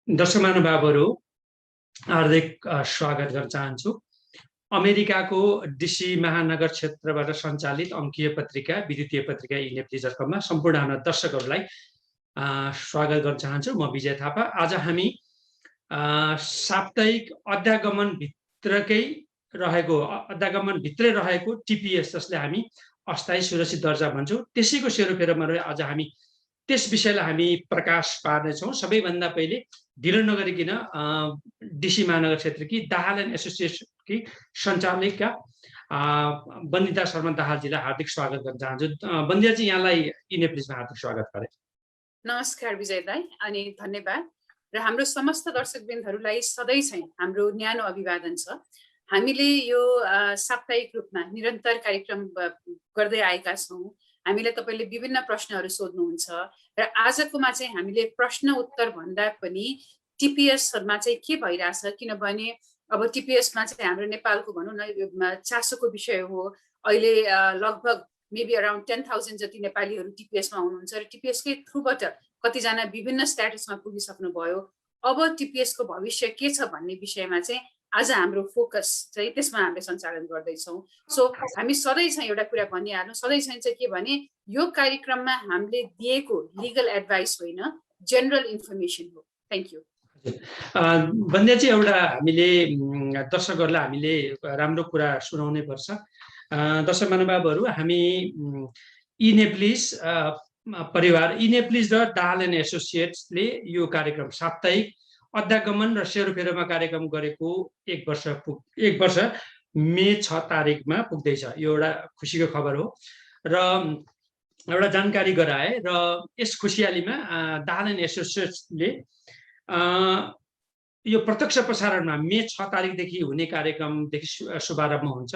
दर्शक महानुभावहरू हार्दिक स्वागत गर्न चाहन्छु। अमेरिकाको डीसी महानगर क्षेत्रबाट सञ्चालित अङ्कीय पत्रिका विद्युतीय पत्रिका इनेप्लिजरकोमा सम्पूर्ण हाम्रा दर्शकहरूलाई स्वागत गर्न चाहन्छु। म विजय थापा। आज हामी साप्ताहिक अध्यागमनभित्रै रहेको टिपीएस, जसले हामी अस्थायी सुरक्षित दर्जा भन्छौँ, त्यसैको सेरोफेरोमा रहे आज हामी त्यस विषयलाई हामी प्रकाश पार्नेछौँ। सबैभन्दा पहिले ढिलो नगरिकन डीसी महानगर क्षेत्रकी दाहाल एन्ड एसोसिएटकी सञ्चालकका बन्दिता शर्मा दाहालजीलाई हार्दिक स्वागत गर्न चाहन्छु। बन्दिताजी, यहाँलाई इनेप्लिजमा हार्दिक स्वागत गरे। नमस्कार विजय दाई, अनि धन्यवाद। र हाम्रो समस्त दर्शकवृन्दहरूलाई सधैँ चाहिँ हाम्रो न्यानो अभिवादन छ। हामीले यो साप्ताहिक रूपमा निरन्तर कार्यक्रम गर्दै आएका छौँ। हामीलाई तपाईले विभिन्न प्रश्नहरू सोध्नुहुन्छ र आजकोमा चाहिँ हामीले प्रश्न उत्तर भन्दा पनि टिपीएसमा चाहिँ के भइरहेछ, किनभने अब टिपीएसमा चाहिँ हाम्रो नेपालको भनौँ न चासोको विषय हो। अहिले लगभग मेबी अराउन्ड 10,000 जति नेपालीहरू टिपीएसमा हुनुहुन्छ र टिपीएसकै थ्रुबाट कतिजना विभिन्न स्ट्याटसमा पुगिसक्नु भयो। अब टिपीएसको भविष्य के छ भन्ने विषयमा चाहिँ आज हाम्रो फोकस चाहिँ त्यसमा हामीले सञ्चालन गर्दैछौँ। सो हामी सधैँ चाहिँ एउटा कुरा भनिहाल्नु, सधैँ चाहिँ के भने यो कार्यक्रममा हामीले दिएको लिगल एडभाइस होइन, जेनरल इन्फर्मेसन हो। Thank you. बन्दियाजी, एउटा हामीले दर्शकहरूलाई हामीले राम्रो कुरा सुनाउनै पर्छ। दर्शक महानुभावहरू, हामी इनेप्लिज परिवार, इनेप्लिज र दाहाल एन्ड एसोसिएट्सले यो कार्यक्रम साप्ताहिक अध्यागमन र सेरोफेरोमा कार्यक्रम गरेको एक वर्ष मे 6 तारिकमा पुग्दैछ। यो एउटा खुसीको खबर हो र एउटा जानकारी गराए। र यस खुसियालीमा दाहाल एन्ड एसोसिएट्सले यो प्रत्यक्ष प्रसारणमा मे 6 तारिकदेखि हुने कार्यक्रमदेखि शुभारम्भ हुन्छ।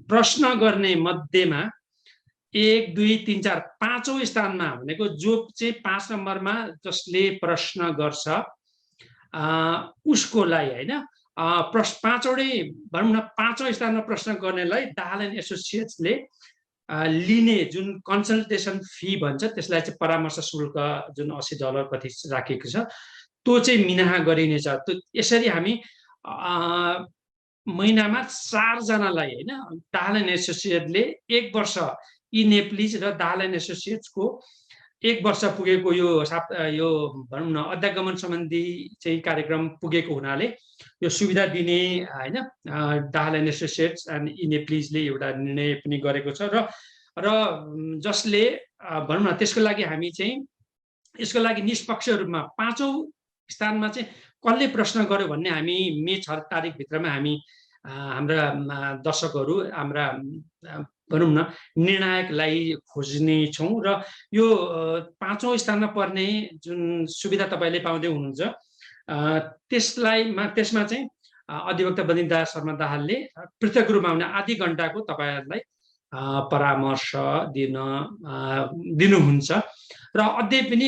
प्रश्न गर्ने मध्येमा 1, 2, 3, 4 पाँचौं स्थानमा भनेको जो चाहिँ 5 नम्बरमा जसले प्रश्न गर्छ उसकोलाई होइन, पाँचवटै भनौँ न पाँचौं स्थानमा प्रश्न गर्नेलाई दाहाल एन्ड एसोसिएट्सले लिने जुन कन्सल्टेसन फी भन्छ, त्यसलाई चाहिँ परामर्श शुल्क जुन $80 कति राखेको छ, त्यो चाहिँ मिनाहा गरिनेछ। यसरी हामी महिनामा 4 जनालाई होइन, दाहाल एन्ड एसोसिएटले 1 वर्ष इनेप्लिज र दाहाल एन्ड एसोसिएट्सको 1 वर्ष पुगेको यो भनौँ न अध्यागमन सम्बन्धी चाहिँ कार्यक्रम पुगेको हुनाले यो सुविधा दिने होइन दाहाल एन्ड एसोसिएट्स एन्ड इनेप्लिजले एउटा निर्णय पनि गरेको छ। र जसले भनौँ न त्यसको लागि हामी चाहिँ यसको लागि निष्पक्ष रूपमा 5औं स्थानमा चाहिँ कसले प्रश्न गर्यो भन्ने हामी मे 6 तारिकभित्रमा हामी हाम्रा दर्शकहरू, हाम्रा भनौँ न निर्णायकलाई खोज्ने छौँ। र यो 5औं स्थानमा पर्ने जुन सुविधा तपाईँले पाउँदै हुनुहुन्छ त्यसमा चाहिँ अधिवक्ता बन्दिता शर्मा दाहालले पृथक रूपमा हुने आधी घण्टाको तपाईँहरूलाई परामर्श दिनुहुन्छ। र अझै पनि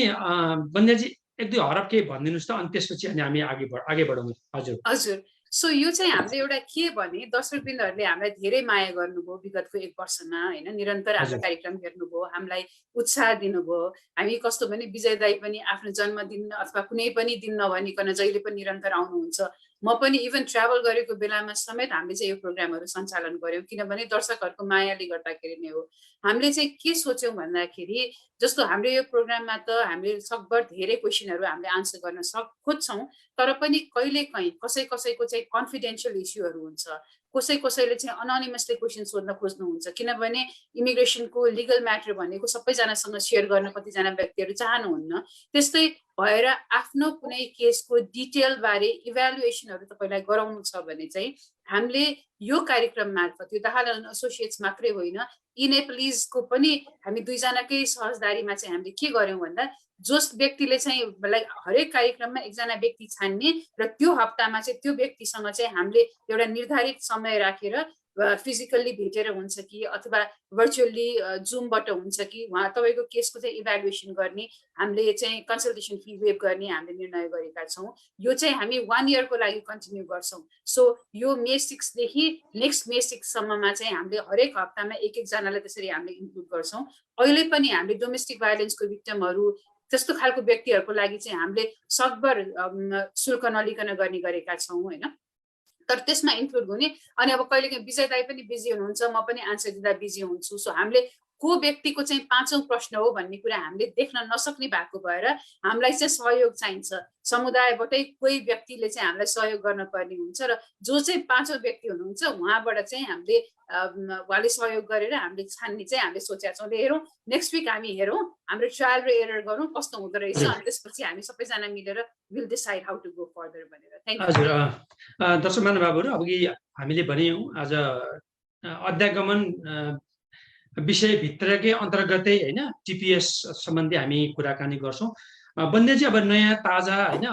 बन्दियाजी 1-2 हरफ केही भनिदिनुहोस् त, अनि त्यसपछि हामी अगाडि बढौँ। हजुर। सो यो चाहिँ हामीले एउटा के भने दर्शकवृन्दहरूले हामीलाई धेरै माया गर्नुभयो विगतको 1 वर्षमा होइन, निरन्तर हाम्रो कार्यक्रम हेर्नुभयो, हामीलाई उत्साह दिनुभयो। हामी कस्तो भने विजय दाई पनि आफ्नो जन्मदिन अथवा कुनै पनि दिन नभनिकन जहिले पनि निरन्तर आउनुहुन्छ। म पनि इभन ट्राभल गरेको बेलामा समेत हामीले चाहिँ यो प्रोग्रामहरू सञ्चालन गऱ्यौँ, किनभने दर्शकहरूको मायाले गर्दाखेरि नै हो। हामीले चाहिँ के सोच्यौँ भन्दाखेरि जस्तो हाम्रो यो प्रोग्राममा त हामीले सकभर धेरै क्वेसनहरू हामीले आन्सर गर्न खोज्छौँ, तर पनि कहिलेकाहीँ कसैको चाहिँ कन्फिडेन्सियल इस्युहरू हुन्छ, कसैले चाहिँ अनोनिमसली क्वेसन सोध्न खोज्नुहुन्छ, किनभने इमिग्रेसनको लिगल म्याटर भनेको सबैजनासँग सेयर गर्न कतिजना व्यक्तिहरू चाहनुहुन्न। त्यस्तै भएर आफ्नो कुनै केसको डिटेल बारे इभ्यालुएसनहरू तपाईँलाई गराउनु छ भने चाहिँ हामीले यो कार्यक्रम मार्फत, यो दाहाल एन्ड एसोसिएट्स मात्रै होइन, इनेप्लिजको पनि हामी 2 जनाकै सहजदारीमा चाहिँ हामीले के गर्यौँ भन्दा जस व्यक्तिले चाहिँ हरेक कार्यक्रममा 1 जना व्यक्ति छान्ने र त्यो हप्तामा चाहिँ त्यो व्यक्तिसँग चाहिँ हामीले एउटा निर्धारित समय राखेर फिजिकल्ली भेटेर हुन्छ कि अथवा भर्चुअल्ली जुमबाट हुन्छ कि उहाँ तपाईँको केसको चाहिँ इभ्यालुएसन गर्ने, हामीले चाहिँ कन्सल्टेसन फी वेभ गर्ने हामीले निर्णय गरेका छौँ। यो चाहिँ हामी 1 इयरको लागि कन्टिन्यू गर्छौँ। सो यो मे 6 देखि नेक्स्ट मे 6 सम्ममा चाहिँ हामीले हरेक हप्तामा 1-1 जनालाई त्यसरी हामीले इन्क्लुड गर्छौँ। अहिले पनि हामीले डोमेस्टिक भाइलेन्सको भिक्टिमहरू त्यस्तो खालको व्यक्तिहरूको लागि चाहिँ हामीले सकभर शुल्क नलिकन गर्ने गरेका छौँ होइन। तर त्यसमा इन्क्लुड हुने अनि अब कहिलेकाहीँ विजय दाइ पनि बिजी हुनुहुन्छ, म पनि आन्सर दिँदा बिजी हुन्छु। सो हामीले को व्यक्तिको चाहिँ 5औं प्रश्न हो भन्ने कुरा हामीले देख्न नसक्ने भएको भएर हामीलाई चाहिँ सहयोग चाहिन्छ। समुदायबाटै कोही व्यक्तिले चाहिँ हामीलाई सहयोग गर्न पर्ने हुन्छ र जो चाहिँ 5औं व्यक्ति हुनुहुन्छ उहाँबाट चाहिँ हामीले उहाँले सहयोग गरेर हामीले छान्ने चाहिँ हामीले सोचेका छौँ। हेरौँ नेक्स्ट विक हामी हेरौँ, हाम्रो ट्रायल र एरर गरौँ कस्तो हुँदो रहेछ, अनि त्यसपछि हामी सबैजना मिलेर will decide how to go further भनेर। Thank you. हजुर, दर्शक महानुभावहरू, अब हामीले भन्यौँ आज अध्यागमन विषयभित्रकै अन्तर्गतै होइन टिपिएस सम्बन्धी हामी कुराकानी गर्छौँ। बन्देजी अब नयाँ ताजा होइन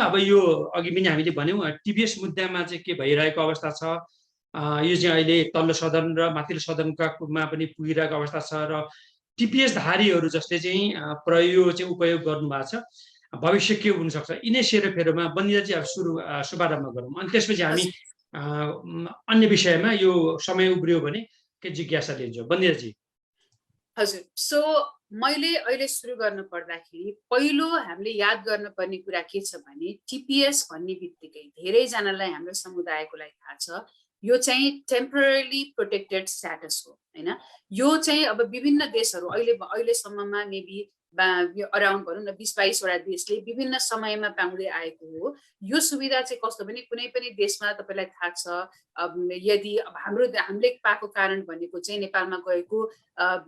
अब यो अघि पनि हामीले भन्यौँ टिपिएस मुद्दामा चाहिँ के भइरहेको अवस्था छ, यो चाहिँ अहिले तल्लो सदन र माथिल्लो सदनमा पनि पुगिरहेको अवस्था छ र टिपिएस धारीहरू जसले चाहिँ उपयोग गर्नुभएको छ, भविष्य के हुनसक्छ, यिनै सेरोफेरोमा बन्देजी अब शुभारम्भ गरौँ, अनि त्यसपछि हामी अन्य विषयमा यो समय उब्रियो भने के जिज्ञासा लिन्छु। बन्देजी। हजुर, सो मैले अहिले सुरु गर्नु पर्दाखेरि पहिलो हामीले याद गर्नुपर्ने कुरा के छ भने टिपिएस भन्ने बित्तिकै धेरैजनालाई हाम्रो समुदायको लागि थाहा छ यो चाहिँ टेम्पररी प्रोटेक्टेड स्ट्याटस हो होइन। यो चाहिँ अब विभिन्न देशहरू अहिलेसम्ममा मेबी अराउन्ड भनौँ न 20-22 वटा देशले विभिन्न समयमा पाउँदै आएको हो। यो सुविधा चाहिँ कस्तो भने कुनै पनि देशमा तपाईँलाई थाहा छ यदि अब हामीले पाएको कारण भनेको चाहिँ नेपालमा गएको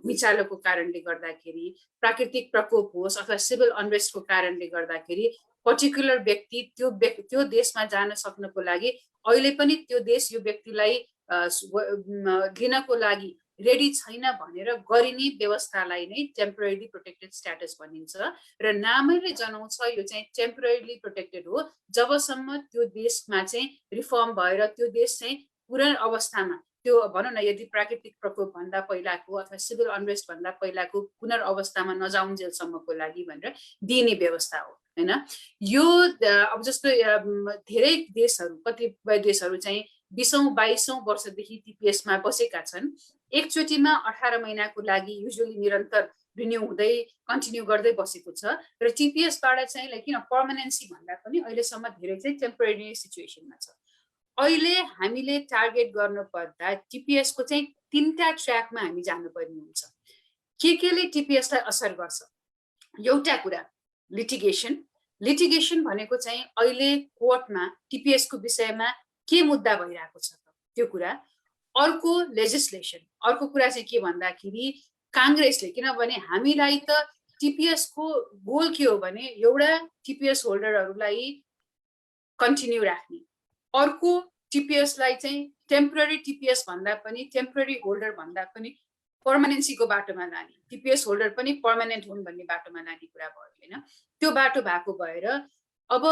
भुइँचालोको कारणले गर्दाखेरि, प्राकृतिक प्रकोप होस् अथवा सिभिल अनरेस्टको कारणले गर्दाखेरि पर्टिकुलर व्यक्ति त्यो देशमा जान सक्नको लागि अहिले पनि त्यो देश यो व्यक्तिलाई लिनको लागि रेडी छैन भनेर गरिने व्यवस्थालाई नै टेम्पररी प्रोटेक्टेड स्ट्याटस भनिन्छ र नामैले जनाउँछ यो चाहिँ टेम्पररी प्रोटेक्टेड हो जबसम्म त्यो देशमा चाहिँ रिफर्म भएर त्यो देश चाहिँ पुरानो अवस्थामा त्यो भनौँ न यदि प्राकृतिक प्रकोप भन्दा पहिलाको अथवा सिभिल अनरेस्ट भन्दा पहिलाको पुनर्अवस्थामा नजाउन्जेलसम्मको लागि भनेर दिने व्यवस्था हो होइन। यो अब जस्तो धेरै देशहरू कतिपय देशहरू चाहिँ 20औं-22औं वर्षदेखि टिपिएसमा बसेका छन्। एकचोटिमा 18 महिनाको लागि युजुअली निरन्तर रिन्यू हुँदै कन्टिन्यू गर्दै बसेको छ र टिपिएसबाट चाहिँ किन पर्मानेन्सी भन्दा पनि अहिलेसम्म धेरै चाहिँ टेम्पररी सिचुएसनमा छ। अहिले हामीले टार्गेट गर्नुपर्दा टिपिएसको चाहिँ 3टा ट्र्याकमा हामी जानुपर्ने हुन्छ। केले टिपिएसलाई असर गर्छ? एउटा कुरा लिटिगेसन भनेको चाहिँ अहिले कोर्टमा टिपिएसको विषयमा के मुद्दा भइरहेको छ त्यो कुरा। अर्को लेजिस्लेसन, अर्को कुरा चाहिँ के भन्दाखेरि काङ्ग्रेसले, किनभने हामीलाई त टिपिएसको गोल के हो भने एउटा टिपिएस होल्डरहरूलाई कन्टिन्यू राख्ने, अर्को टिपिएसलाई चाहिँ टेम्पररी टिपिएस भन्दा पनि टेम्पररी होल्डर भन्दा पनि पर्मानेन्सीको बाटोमा लाने, टिपिएस होल्डर पनि पर्मानेन्ट हुन् भन्ने बाटोमा लाने कुरा भयो होइन। त्यो बाटो भएको भएर अब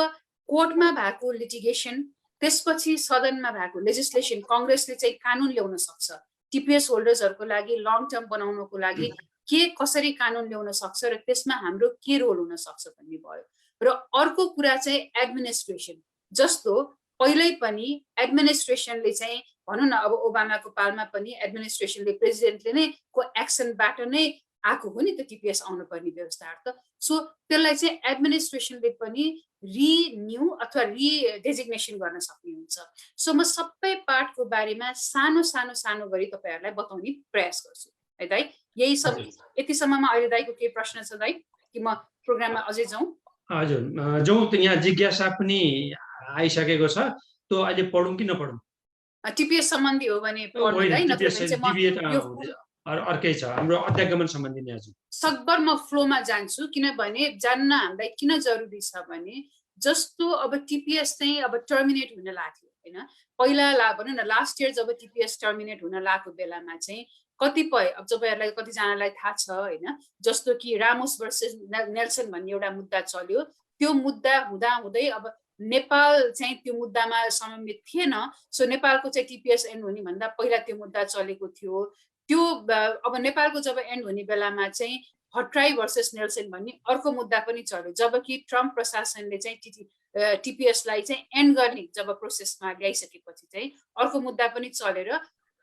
कोर्टमा भएको लिटिगेसन, त्यसपछि सदनमा भएको लेजिस्लेसन, काङ्ग्रेसले चाहिँ कानुन ल्याउन सक्छ टिपिएस होल्डर्सहरूको लागि लङ टर्म बनाउनको लागि कसरी कानुन ल्याउन सक्छ र त्यसमा हाम्रो के रोल हुन सक्छ भन्ने भयो। र अर्को कुरा चाहिँ एडमिनिस्ट्रेसन, जस्तो पहिल्यै पनि एडमिनिस्ट्रेसनले चाहिँ भनौँ न अब ओबामाको पालमा पनि एडमिनिस्ट्रेसनले प्रेसिडेन्टले नै को एक्सनबाट नै आएको हो नि त टिपिएस आउनुपर्ने व्यवस्थाहरू त। सो त्यसलाई चाहिँ एडमिनिस्ट्रेसनले पनि रिन्यू अथवा रिडेजिग्नेसन गर्न सक्ने हुन्छ। सो म सबै पार्टको बारेमा सानो गरी तपाईँहरूलाई बताउने प्रयास गर्छु है दाइ। यही सब यतिसम्ममा अहिले दाइको केही प्रश्न छ दाइ कि म प्रोग्राममा अझै जाउँ? हजुर जाउँ, त यहाँ जिज्ञासा पनि आइसकेको छ, त्यो अहिले पढौँ कि नपढौँ? टिपिएस सम्बन्धी हो भने अर्कै छ हाम्रो अध्यागमन सम्बन्धी नै। हजुर सकभर म फ्लोमा जान्छु, किनभने जान्न हामीलाई किन जरुरी छ भने जस्तो अब टिपिएस चाहिँ अब टर्मिनेट हुन लाग्यो होइन। पहिला भनौँ न लास्ट इयर जब टिपिएस टर्मिनेट हुन लागेको बेलामा चाहिँ कतिपय अब तपाईँहरूलाई कतिजनालाई थाहा छ होइन, जस्तो कि रामोस भर्सेस नेल्सन भन्ने एउटा मुद्दा चल्यो। त्यो मुद्दा हुँदै अब नेपाल चाहिँ त्यो मुद्दामा समन्वित थिएन। सो नेपालको चाहिँ टिपिएस एन्ड हुने भन्दा पहिला त्यो मुद्दा चलेको थियो। त्यो अब नेपालको जब एन्ड हुने बेलामा चाहिँ भट्टराई भर्सेस नेल्सन भन्ने अर्को मुद्दा पनि चल्यो, जबकि ट्रम्प प्रशासनले चाहिँ टिपिएसलाई चाहिँ एन्ड गर्ने जब प्रोसेसमा ल्याइसकेपछि चाहिँ अर्को मुद्दा पनि चलेर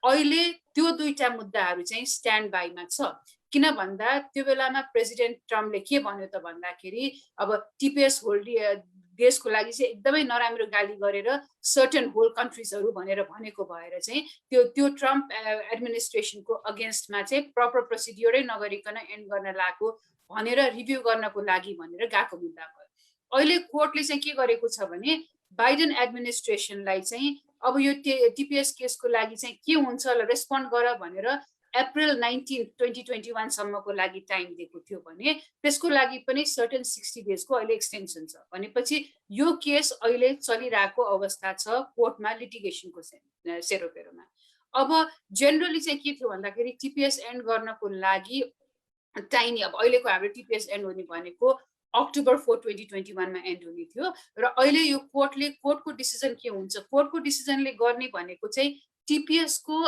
अहिले त्यो दुईटा मुद्दाहरू चाहिँ स्ट्यान्ड बाईमा छ। किन भन्दा त्यो बेलामा प्रेसिडेन्ट ट्रम्पले के भन्यो त भन्दाखेरि अब टिपिएस होल्डर देशको लागि चाहिँ एकदमै नराम्रो गाली गरेर सर्टेन होल कन्ट्रिजहरू भनेर भनेको भएर चाहिँ त्यो ट्रम्प एडमिनिस्ट्रेसनको अगेन्स्टमा चाहिँ प्रपर प्रोसिड्युरै नगरिकन एन्ड गर्न लागेको भनेर रिभ्यू गर्नको लागि भनेर गएको मुद्दा भयो। अहिले कोर्टले चाहिँ के गरेको छ भने बाइडेन एडमिनिस्ट्रेसनलाई चाहिँ अब यो टिपिएस केसको लागि चाहिँ के हुन्छ ल रेस्पोन्ड गर भनेर अप्रिल 19, 2021 सम्मको लागि टाइम दिएको थियो भने त्यसको लागि पनि सर्टेन 60 डेजको अहिले एक्सटेन्सन छ भनेपछि यो केस अहिले चलिरहेको अवस्था छ कोर्टमा लिटिगेसनको सेरोफेरोमा। अब जेनरली चाहिँ के थियो भन्दाखेरि टिपिएस एन्ड गर्नको लागि टाइम अब अहिलेको हाम्रो टिपिएस एन्ड हुने भनेको अक्टोबर 4, 2021 मा एन्ड हुने थियो र अहिले यो कोर्टको डिसिजन के हुन्छ कोर्टको डिसिजनले गर्ने भनेको चाहिँ टिपिएस को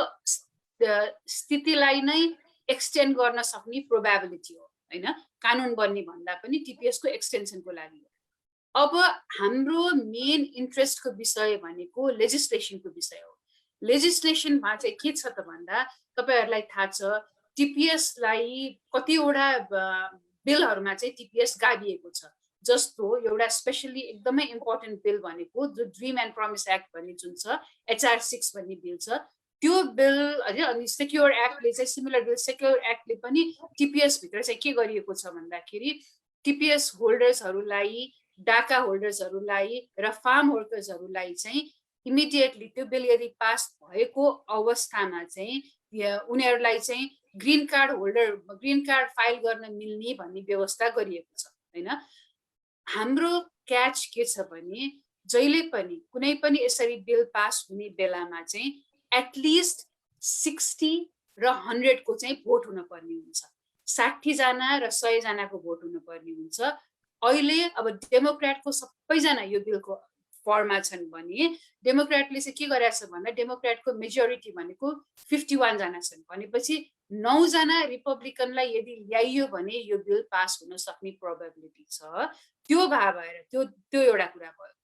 स्थितिलाई नै एक्सटेन्ड गर्न सक्ने प्रोबेबिलिटी हो हैन कानुन बन्ने भन्दा पनि टिपिएस को एक्सटेन्सनको लागि। अब हाम्रो मेन इन्ट्रेस्टको विषय भनेको लेजिस्लेसनको विषय हो। लेजिस्लेसनमा चाहिँ के छ त भन्दा तपाईहरुलाई थाहा छ टिपिएसलाई कतिवटा बिलहरुमा चाहिँ टिपिएस गाभिएको छ जस्तो एउटा स्पेशली एकदमै इम्पोर्टेन्ट बिल भनेको जो ड्रिम एन्ड प्रमिस एक्ट भन्ने जुन छ HR 6 भन्ने बिल छ त्यो बिल अनि सेक्युर एक्टले चाहिँ सिमिलर बिल सेक्युर एक्टले पनि टिपिएस भित्र चाहिँ के गरिएको छ भन्दाखेरि टिपिएस होल्डर्सहरुलाई डाका होल्डर्सहरुलाई र फार्म वर्कर्सहरुलाई चाहिँ इमिडिएटली त्यो बिल यदि पास भएको अवस्थामा चाहिँ उनीहरुलाई चाहिँ ग्रीन कार्ड फाइल गर्न मिल्ने भन्ने व्यवस्था गरिएको छ हैन। हाम्रो क्याच के छ भने जहिले पनि कुनै पनि यसरी बिल पास हुने बेलामा चाहिँ एटलिस्ट 60 र 100 को चाहिँ भोट हुन पर्ने हुन्छ। 60 जना र 100 जनाको भोट हुन पर्ने हुन्छ। अहिले अब डेमोक्रेटको सबैजना यो बिलको फर्ममा छन् भने डेमोक्रेटले चाहिँ के गरेछ भन्दा डेमोक्रेटको मेजोरिटी भनेको 51 जना छन् भनेपछि 9 जना रिपब्लिकनलाई यदि ल्याइयो भने यो बिल पास हुन सक्ने प्रोबेबिलिटी छ। त्यो भएर त्यो एउटा कुरा भयो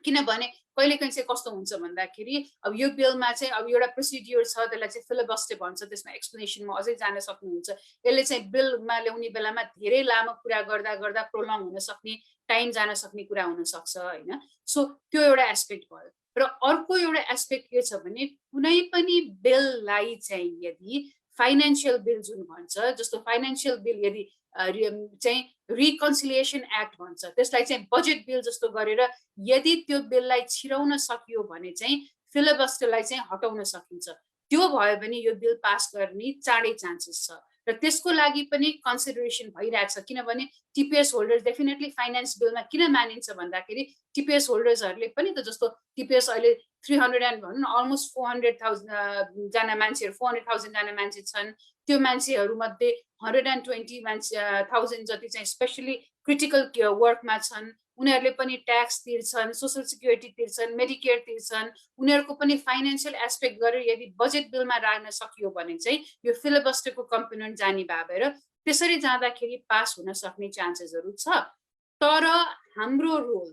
किनभने कहिलेकाहीँ चाहिँ कस्तो हुन्छ भन्दाखेरि अब यो बिलमा चाहिँ अब एउटा प्रोसिड्युर छ त्यसलाई चाहिँ फिलिबस्टर भन्छ त्यसमा एक्सप्लेनेसनमा अझै जान सक्नुहुन्छ। यसले चाहिँ बिलमा ल्याउने बेलामा धेरै लामो कुरा गर्दा गर्दा प्रोलङ हुन सक्ने टाइम जान सक्ने कुरा हुन सक्छ हैन। सो त्यो एउटा एस्पेक्ट भयो र अर्को एउटा एस्पेक्ट के छ भने कुनै पनि बिललाई चाहिँ यदि फाइनान्शियल बिल जुन भन्छ जस्तो फाइनान्शियल बिल यदि चाहिँ रिकन्सिलिएसन एक्ट भन्छ त्यसलाई चाहिँ बजेट बिल जस्तो गरेर यदि त्यो बिललाई छिराउन सकियो भने चाहिँ फिलिबस्टरलाई चाहिँ हटाउन सकिन्छ। त्यो भयो भने यो बिल पास गर्ने चाँडै चान्सेस छ र त्यसको लागि पनि कन्सिडरेसन भइरहेछ किनभने टिपिएस होल्डर्स डेफिनेटली फाइनान्स बिलमा किन मानिन्छ भन्दाखेरि टिपिएस होल्डर्सहरुले पनि त जस्तो टिपिएस अहिले 300 एन्ड भन्न अलमोस्ट 400,000 जना मान्छेहरु 400,000 जना मान्छे छन्। त्यो मान्छेहरु मध्ये 120,000 जति चाहिँ स्पेशली क्रिटिकल वर्कमा छन्। उनीहरुले पनि ट्याक्स तिर्छन् सोशल सिक्युरिटी तिर्छन् मेडिकेयर तिर्छन् उनीहरुको पनि फाइनान्शियल एस्पेक्ट गरेर यदि बजेट बिलमा राख्न सकियो भने चाहिँ यो फिलिबस्टरको कम्पोनेन्ट जाने भएर त्यसरी जाँदाखेरि पास हुन सक्ने चान्सेसहरु छ। तर हाम्रो रोल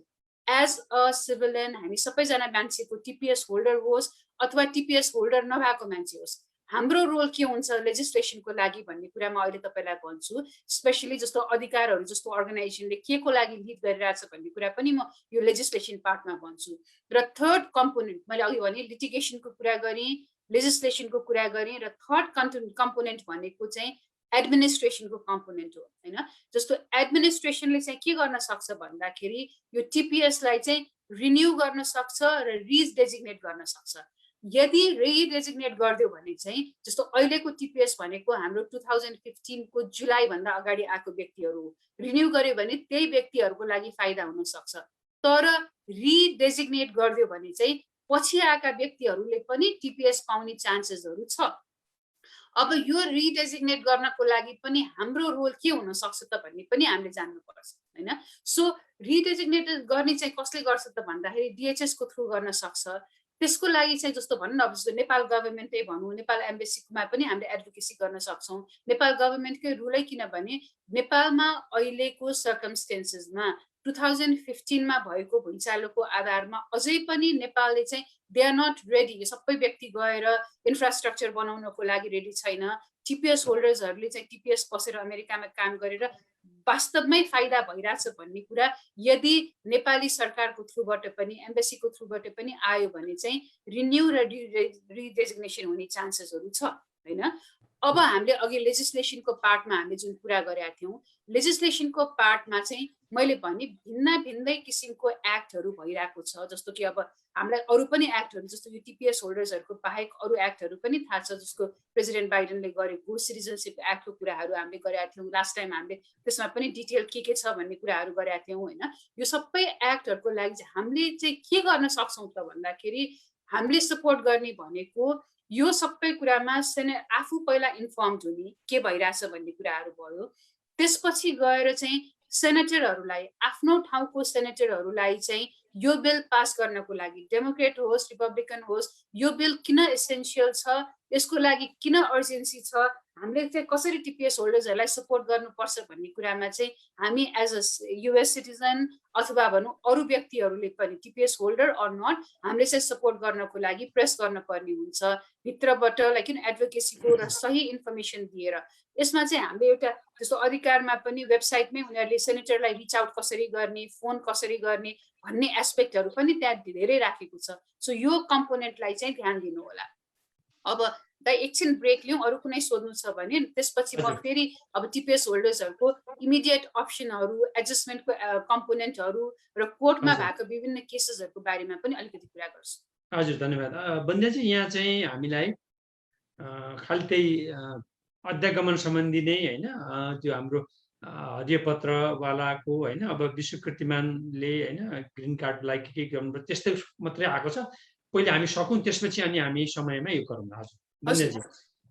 एज अ सिभिलियन हामी सबैजना मान्छेको टिपिएस होल्डर होस् अथवा टिपिएस होल्डर नभएको मान्छे होस् हाम्रो रोल के हुन्छ लेजिस्लेसनको लागि भन्ने कुरा म अहिले तपाईलाई भन्छु। स्पेशली जस्तो अधिकारहरु जस्तो अर्गनाइजेसनले के को लागि लिड गरिरहेछ भन्ने कुरा पनि म यो लेजिस्लेसन पार्टमा भन्छु। र थर्ड कम्पोनेन्ट मैले अघि भने लिटिगेसनको कुरा गरे लेजिस्लेसनको कुरा गरे र थर्ड कम्पोनेन्ट भनेको चाहिँ एडमिनिस्ट्रेसनको कम्पोनेन्ट हो हैन। जस्तो एडमिनिस्ट्रेसनले चाहिँ के गर्न सक्छ भन्दाखेरि यो टिपिएसलाई चाहिँ रिन्यू गर्न सक्छ र रिडेजिग्नेट गर्न सक्छ। यदि रिडेजिग्नेट गर्दियो भने चाहिँ जस्तो अहिलेको टिपिएस भनेको हाम्रो 2015 को जुलाई भन्दा अगाडि आएको व्यक्तिहरु रिन्यू गर्यो भने त्यही व्यक्तिहरुको लागि फाइदा हुन सक्छ। तर रिडेजिग्नेट गर्दियो भने चाहिँ पछि आएका व्यक्तिहरुले पनि टिपिएस पाउने चान्सेसहरु छ। अब यो रिडेजिग्नेट गर्नको लागि पनि हाम्रो रोल के हुन सक्छ त भन्ने पनि हामीले जान्नु पर्छ हैन। सो रिडेजिग्नेट गर्ने चाहिँ कसले गर्छ त भन्दाखेरि DHS को थ्रु गर्न सक्छ। त्यसको लागि चाहिँ जस्तो भन्नु अब जस्तो नेपाल गभर्नमेन्टै भनौं नेपाल एम्बेसीमा पनि हामीले एडभोकेसी गर्न सक्छौं। नेपाल गभर्नमेन्टकै रुलै किनभने नेपालमा अहिलेको सर्कमस्टेन्सेसमा 2015 मा भएको भुइँचालोको आधारमा अझै पनि नेपालले चाहिँ दे आर नट रेडी। सबै व्यक्ति गएर इन्फ्रास्ट्रक्चर बनाउनको लागि रेडी छैन। टिपीएस होल्डर्सहरूले चाहिँ टिपीएस पसेर अमेरिकामा काम गरेर वास्तवमै फाइदा भइरहेछ भन्ने कुरा यदि नेपाली सरकारको थ्रुबाट पनि एम्बेसीको थ्रुबाट पनि आयो भने चाहिँ रिन्यू र रिडेजिग्नेसन हुने चान्सेसहरू छ हैन। अब हामीले अघि लेजिस्लेसनको पार्टमा हामीले जुन कुरा गरेका थियौँ, लेजिस्लेसनको पार्टमा चाहिँ मैले भने भिन्दै किसिमको एक्टहरू भइरहेको छ, जस्तो कि अब हामीलाई अरू पनि एक्टहरू जस्तो यो टिपीएस होल्डर्सहरूको बाहेक अरू एक्टहरू पनि थाहा छ, जसको प्रेसिडेन्ट बाइडेनले गरेको सिटिजनसिप एक्टको कुराहरू हामीले गरेका थियौँ। लास्ट टाइम हामीले त्यसमा पनि डिटेल के छ भन्ने कुराहरू गरेका थियौँ हैन। यो सबै एक्टहरूको लागि चाहिँ हामीले चाहिँ के गर्न सक्छौँ त भन्दाखेरि हामीले सपोर्ट गर्ने भनेको यो सबै कुरामा आफू पहिला इन्फर्मड हुने के भइरहेछ भन्ने कुराहरू भयो। त्यसपछि गएर चाहिँ सेनेटरहरूलाई आफ्नो ठाउँको सेनेटरहरूलाई चाहिँ यो बिल पास गर्नको लागि डेमोक्रेट होस् रिपब्लिकन होस् यो बिल किन एसेन्सियल छ, यसको लागि किन अर्जेन्सी छ, हामीले चाहिँ कसरी टिपीएस होल्डर्सहरूलाई सपोर्ट गर्नुपर्छ भन्ने कुरामा चाहिँ हामी एज अ युएस सिटिजन अथवा भनौँ अरू व्यक्तिहरूले पनि टिपीएस होल्डर अर नट हामीले चाहिँ सपोर्ट गर्नको लागि प्रेस गर्नुपर्ने हुन्छ भित्रबाट, लाइक एडभोकेसीको र सही इन्फर्मेसन दिएर। यसमा चाहिँ हामीले एउटा जस्तो अधिकारमा पनि वेबसाइटमै उनीहरूले सेनेटरलाई रिच आउट कसरी गर्ने, फोन कसरी गर्ने भन्ने एस्पेक्टहरू पनि त्यहाँ धेरै राखेको छ। सो यो कम्पोनेन्टलाई चाहिँ ध्यान दिनु होला। अब एकछिन ब्रेक लिउँ, अरू कुनै सोध्नु छ भने त्यसपछि म फेरि अब टिपीएस होल्डर्सहरूको इमिडिएट अप्सनहरू, एडजस्टमेन्टको कम्पोनेन्टहरू र कोर्टमा भएको विभिन्न केसेसहरूको बारेमा पनि अलिकति कुरा गर्छु। हजुर धन्यवाद। बन्ध्याजी, यहाँ चाहिँ हामीलाई खालि त्यही अध्यागमन सम्बन्धी नै होइन, त्यो हाम्रो हरियपत्रवालाको होइन, अब विश्वकीर्तिमानले होइन ग्रिन कार्डलाई के गर्नुपर्छ त्यस्तै मात्रै आएको छ। पहिले हामी सकौँ, त्यसपछि अनि हामी समयमा यो गरौँ। हजुर।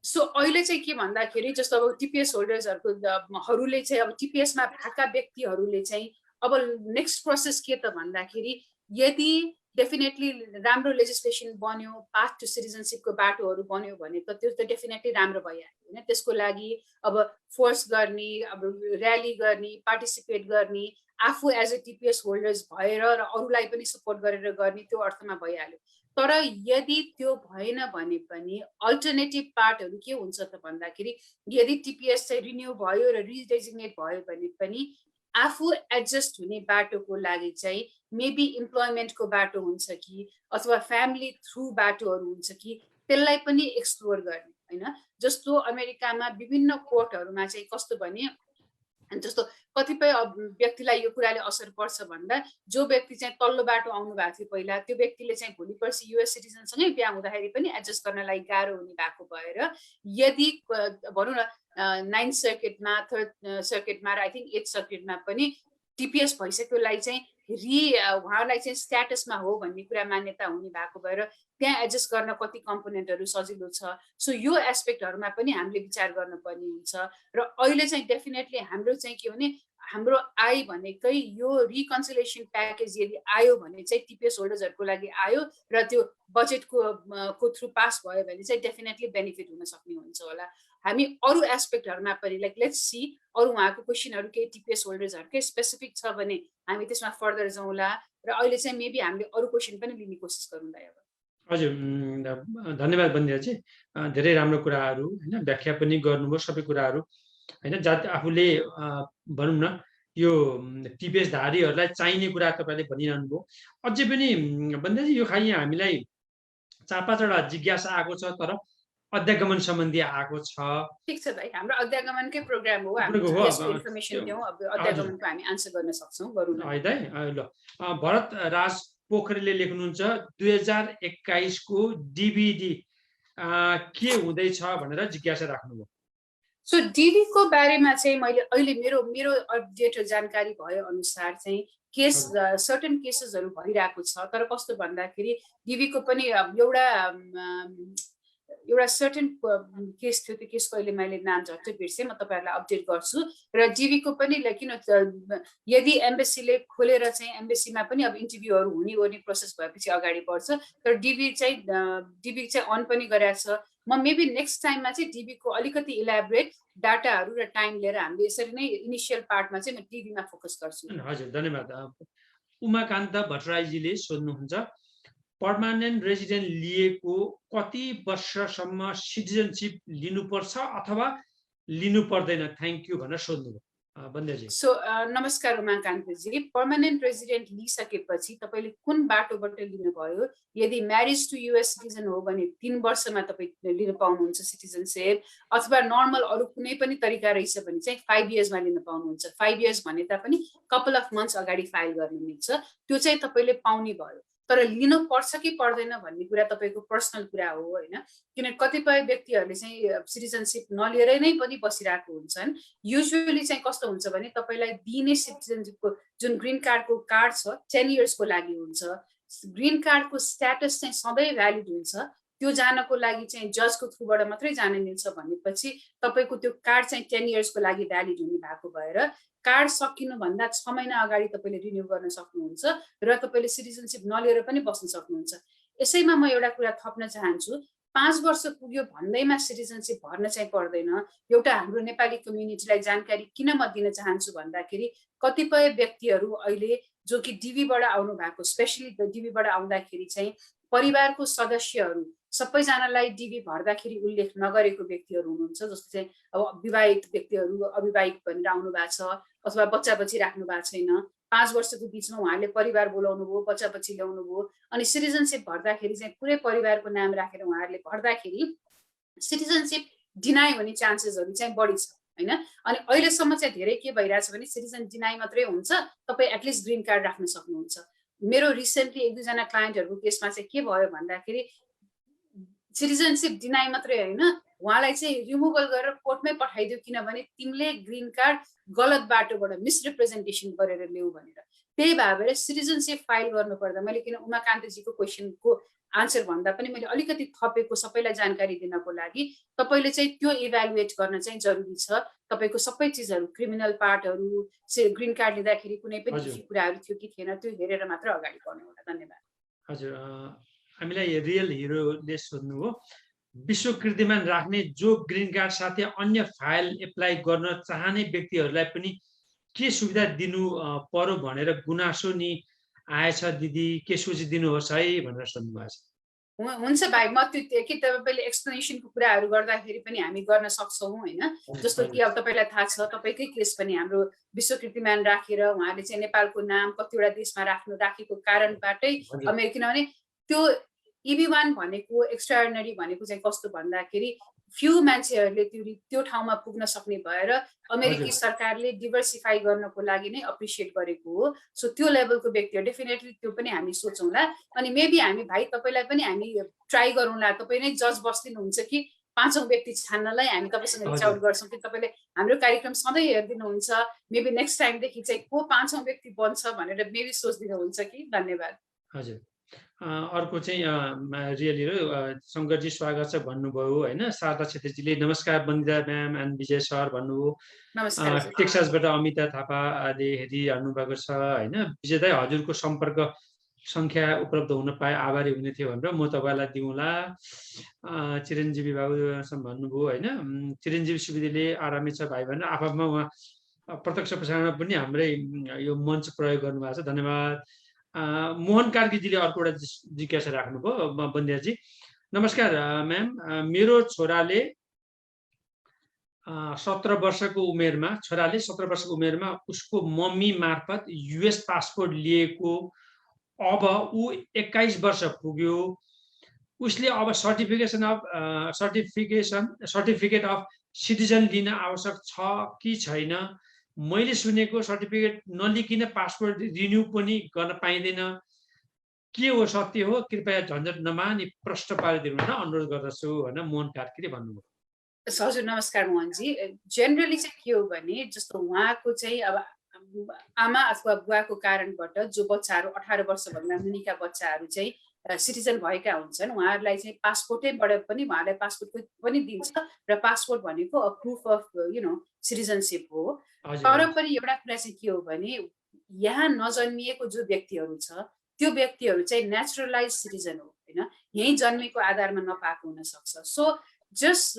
सो अहिले चाहिँ के भन्दाखेरि जस्तो अब टिपीएस होल्डर्सहरूले चाहिँ अब टिपीएसमा भएका व्यक्तिहरूले चाहिँ अब नेक्स्ट प्रोसेस के त भन्दाखेरि यदि डेफिनेटली राम्रो लेजिस्लेसन बन्यो, पाथ टु सिटिजनसिपको बाटोहरू बन्यो भने त त्यो त डेफिनेटली राम्रो भइहाल्यो होइन। त्यसको लागि अब फोर्स गर्ने, अब र्याली गर्ने, पार्टिसिपेट गर्ने, आफू एज अ टिपीएस होल्डर्स भएर र अरूलाई पनि सपोर्ट गरेर गर्ने, त्यो अर्थमा भइहाल्यो। तर यदि त्यो भएन भने पनि अल्टरनेटिभ पार्टहरू के हुन्छ त भन्दाखेरि यदि टिपीएस चाहिँ रिन्यू भयो र रिडेजिग्नेट भयो भने पनि आफू एडजस्ट हुने बाटोको लागि चाहिँ मेबी इम्प्लोइमेन्टको बाटो हुन्छ कि अथवा फ्यामिली थ्रु बाटोहरू हुन्छ कि त्यसलाई पनि एक्सप्लोर गर्ने होइन। जस्तो अमेरिकामा विभिन्न कोर्टहरूमा चाहिँ कस्तो भने जस्तो कतिपय व्यक्तिलाई यो कुराले असर पर्छ भन्दा जो व्यक्ति चाहिँ तल्लो बाटो आउनु भएको थियो पहिला, त्यो व्यक्तिले चाहिँ भोलि पर्सि युएस सिटिजनसँगै बिहा हुँदाखेरि पनि एडजस्ट गर्नलाई गाह्रो हुने भएको भएर यदि भनौँ न 9th सर्किटमा, 3rd सर्किटमा र आई थिङ्क 8th सर्किटमा पनि टिपीएस भइसक्योलाई चाहिँ उहाँलाई चाहिँ स्ट्याटसमा हो भन्ने कुरा मान्यता हुने भएको भएर त्यहाँ एडजस्ट गर्न कति कम्पोनेन्टहरू सजिलो छ। सो यो एस्पेक्टहरूमा पनि हामीले विचार गर्नुपर्ने हुन्छ र अहिले चाहिँ डेफिनेटली हाम्रो चाहिँ के भने हाम्रो आय भनेकै यो रिकन्सिलिएसन प्याकेज यदि आयो भने चाहिँ टिपीएस होल्डर्सहरूको लागि आयो र त्यो बजेटको थ्रु पास भयो भने चाहिँ डेफिनेटली बेनिफिट हुन सक्ने हुन्छ होला। हामी अरू एस्पेक्टहरूमा पनि लाइक लेट्स सी अरू उहाँको क्वेसनहरू केही टिपीएस होल्डर्सहरूकै स्पेसिफिक छ भने हामी त्यसमा फर्दर जाउँला र अहिले चाहिँ मेबी हामीले अरू क्वेसन पनि लिने कोसिस गरौँला। अब हजुर धन्यवाद बन्ध्याजी, धेरै राम्रो कुराहरू होइन व्याख्या पनि गर्नुभयो सबै कुराहरू होइन। जाति आफूले भनौँ न यो टिपीएस धारीहरूलाई चाहिने कुरा तपाईँले भनिरहनु भयो। अझै पनि बन्ध्याजी यो खालि हामीलाई 4-5वटा जिज्ञासा आएको छ तर अध्यागमन सम्बन्धी आएको छ। ठिक छ भाइ, हाम्रो अध्यागमनकै प्रोग्राम हो, हामी इन्फर्मेसन दियौँ, अब अध्यागमनको हामी आन्सर गर्न सक्छौँ, गरौँ न। है ल, भरत राज पोखरेलले लेख्नुहुन्छ 2021 को डिभिडी के हुँदैछ भनेर जिज्ञासा राख्नुभयो। सो डिडी को बारेमा चाहिँ मैले अहिले मेरो अपडेट जानकारी भए अनुसार चाहिँ केस सर्टेन केसेसहरू भइरहेको छ। तर कस्तो भन्दाखेरि डिबीको पनि एउटा सर्टेन केस थियो, त्यो केसको अहिले मैले नाम झट्टै बिर्सेँ, म तपाईँहरूलाई अपडेट गर्छु। र डिबीको पनि किन यदि एम्बेसीले खोलेर चाहिँ एम्बेसीमा पनि अब इन्टरभ्यूहरू हुने प्रोसेस भएपछि अगाडि बढ्छ। तर डिबी चाहिँ अन पनि गरेको छ। म मेबी नेक्स्ट टाइममा चाहिँ डिबीको अलिकति इलाबोरेट डाटाहरू र टाइम लिएर हामीले यसरी नै इनिसियल पार्टमा चाहिँ म डिबीमा फोकस गर्छु। हजुर धन्यवाद। उमाकान्त भट्टराईजीले सोध्नुहुन्छ पर्मानेन्ट रेजिडेन्ट लिएको कति वर्षसम्म सिटिजनसिप लिनुपर्छ अथवा लिनु पर्दैन? थ्याङ्क यू भनेर सोध्नुभयो बन्देजी। सो नमस्कार उमाकान्तजी। पर्मानेन्ट रेजिडेन्ट लिइसकेपछि तपाईँले कुन बाटोबाट लिनुभयो, यदि म्यारिज टु युएस सिटिजन हो भने 3 वर्षमा तपाईँ लिन पाउनुहुन्छ सिटिजनसिप, अथवा नर्मल अरू कुनै पनि तरिका रहेछ भने चाहिँ 5 इयर्समा लिन पाउनुहुन्छ। 5 इयर्स भने तापनि कपाल अफ मन्थ्स अगाडि फाइल गर्नु मिल्छ, त्यो चाहिँ तपाईँले पाउने भयो। तर लिनु पर्छ कि पर्दैन भन्ने कुरा तपाईँको पर्सनल कुरा हो होइन, किनभने कतिपय व्यक्तिहरूले चाहिँ सिटिजनसिप नलिएरै नै पनि बसिरहेको हुन्छन्। युजुअली चाहिँ कस्तो हुन्छ भने तपाईँलाई दिने सिटिजनसिपको जुन ग्रिन कार्डको कार्ड छ 10 इयर्सको लागि हुन्छ। ग्रिन कार्डको स्ट्याटस चाहिँ सधैँ भ्यालिड हुन्छ, त्यो जानको लागि चाहिँ जजको थ्रुबाट मात्रै जान मिल्छ भनेपछि तपाईँको त्यो कार्ड चाहिँ 10 इयर्सको लागि भ्यालिड हुने भएको भएर कार्ड सकिनुभन्दा 6 महिना अगाडि तपाईँले रिन्यू गर्न सक्नुहुन्छ र तपाईँले सिटिजनसिप नलिएर पनि बस्न सक्नुहुन्छ। यसैमा म एउटा कुरा थप्न चाहन्छु, 5 वर्ष पुग्यो भन्दैमा सिटिजनसिप भर्न चाहिँ पर्दैन। एउटा हाम्रो नेपाली कम्युनिटीलाई जानकारी किन म दिन चाहन्छु भन्दाखेरि कतिपय व्यक्तिहरू अहिले जो कि डिबीबाट आउनु भएको, स्पेसली डिबीबाट आउँदाखेरि चाहिँ परिवारको सदस्यहरू सबैजनालाई डिबी भर्दाखेरि उल्लेख नगरेको व्यक्तिहरू हुनुहुन्छ, जस्तो चाहिँ अब विवाहित व्यक्तिहरू अविवाहित भनेर आउनु भएको छ अथवा बच्चा बच्ची राख्नु भएको छैन। 5 वर्षको बिचमा उहाँले परिवार बोलाउनु भयो, बच्चा बच्ची ल्याउनु भयो, अनि सिटिजनसिप भर्दाखेरि चाहिँ पुरै परिवारको नाम राखेर उहाँहरूले भर्दाखेरि सिटिजनसिप डिनाइ हुने चान्सेसहरू चाहिँ बढी छ होइन। अनि अहिलेसम्म चाहिँ धेरै के भइरहेछ भने सिटिजन डिनाइ मात्रै हुन्छ, तपाईँ एटलिस्ट ग्रिन कार्ड राख्न सक्नुहुन्छ। मेरो रिसेन्टली 1-2 जना क्लाइन्टहरूको केसमा चाहिँ के भयो भन्दाखेरि सिटिजनसिप डिनाइ मात्रै होइन, उहाँलाई चाहिँ रिमुभल गरेर कोर्टमै पठाइदियो, किनभने तिमीले ग्रिन कार्ड गलत बाटोबाट मिसरिप्रेजेन्टेसन गरेर ल्याऊ भनेर। त्यही भएर सिटिजनसिप फाइल गर्नुपर्दा मैले किन उमाकान्तजीको क्वेसनको आन्सर भन्दा पनि मैले अलिकति थपेको सबैलाई जानकारी दिनको लागि तपाईँले चाहिँ त्यो इभ्यालुएट गर्न चाहिँ जरुरी छ। तपाईँको सबै चिजहरू, क्रिमिनल पार्टहरू, ग्रिन कार्ड लिँदाखेरि कुनै पनि कुराहरू थियो कि थिएन, त्यो हेरेर मात्र अगाडि बढ्नु होला। धन्यवाद। हजुर, हामीलाई रियल हिरोले सोध्नुभयो, विश्व कीर्तिमान राख्ने जो ग्रिन कार्ड साथै अन्य फाइल एप्लाई गर्न चाहने व्यक्तिहरूलाई पनि के सुविधा दिनु पर्यो भनेर गुनासो नि आएछ दिदी, के सोचिदिनुहोस् है भनेर सोध्नु भएको छ। हुन्छ भाइ, म त्यो कि तपाईँले एक्सप्लेनेसनको कुराहरू गर्दाखेरि पनि हामी गर्न सक्छौँ होइन। जस्तो कि अब तपाईँलाई थाहा छ, तपाईँकै केस पनि हाम्रो विश्व कीर्तिमान राखेर उहाँले चाहिँ नेपालको नाम कतिवटा देशमा राखेको कारणबाटै किनभने त्यो EB1 भनेको एक्स्ट्राअर्डिनरी भनेको चाहिँ कस्तो भन्दाखेरि फ्यु मान्छेहरूले त्यो ठाउँमा पुग्न सक्ने भएर अमेरिकी सरकारले डिभर्सिफाई गर्नको लागि नै अप्रिसिएट गरेको हो। सो त्यो लेभलको व्यक्तिहरू डेफिनेटली त्यो पनि हामी सोचौँला। अनि मेबी हामी भाइ तपाईँलाई पनि हामी ट्राई गरौँला, तपाईँ नै जज बस्दिनुहुन्छ कि 5औं व्यक्ति छान्नलाई हामी तपाईँसँग रिच आउट गर्छौँ कि तपाईँले हाम्रो कार्यक्रम सधैँ हेरिदिनुहुन्छ, मेबी नेक्स्ट टाइमदेखि चाहिँ को 5औं व्यक्ति बन्छ भनेर मेबी सोचिदिनुहुन्छ कि। धन्यवाद। हजुर, अर्को चाहिँ रियल हिरो शङ्करजी स्वागत छ भन्नुभयो होइन। शारदा छेत्रीजीले नमस्कार Bandita ma'am and Vijay sir भन्नुभयो। टेक्सासबाट अमिता थापाले हेरिहाल्नु भएको छ होइन। विजय दाइ, हजुरको सम्पर्क सङ्ख्या उपलब्ध हुन पाए आभारी हुने थियो भनेर म तपाईँलाई दिउँला। चिरञ्जीवी बाबु भन्नुभयो होइन। चिरञ्जीवी सुवेदीले आरामै छ भाइ भनेर आफूमा उहाँ प्रत्यक्ष प्रसारणमा पनि हाम्रै यो मञ्च प्रयोग गर्नुभएको छ, धन्यवाद। मोहन कार्कीजीले अर्को एउटा जिज्ञासा राख्नुभयो बन्दियाजी। नमस्कार म्याम, मेरो छोराले 17 वर्षको उमेरमा उसको मम्मी मार्फत US पासपोर्ट लिएको, अब ऊ 21 वर्ष पुग्यो। उसले अब सर्टिफिकेट अफ सिटिजन लिन आवश्यक छ कि छैन? मैले सुनेको सर्टिफिकेट नलिकन पासपोर्ट रिन्यू पनि गर्न पाइँदैन, के हो सत्य हो? कृपया झन्झट नमानी प्रश्न पारिदिनु न अनुरोध गर्दछु भनेर मोहन कार्कीले भन्नुभयो। हजुर, नमस्कार मोहनजी। जेनरली चाहिँ के हो भने जस्तो उहाँको चाहिँ अब आमा अथवा बुवाको कारणबाट जो बच्चाहरू 18 वर्षभन्दा मुनिका बच्चाहरू चाहिँ सिटिजन भएका हुन्छन्, उहाँहरूलाई चाहिँ पासपोर्टैबाट पनि उहाँलाई पासपोर्ट पनि दिन्छ र पासपोर्ट भनेको अ प्रुफ अफ सिटिजनसिप हो। तर पनि एउटा कुरा चाहिँ के हो भने यहाँ नजन्मिएको जो व्यक्तिहरू छ त्यो व्यक्तिहरू चाहिँ नेचुरलाइज सिटिजन हो होइन, यहीँ जन्मेको आधारमा नपाएको हुनसक्छ। सो जस्ट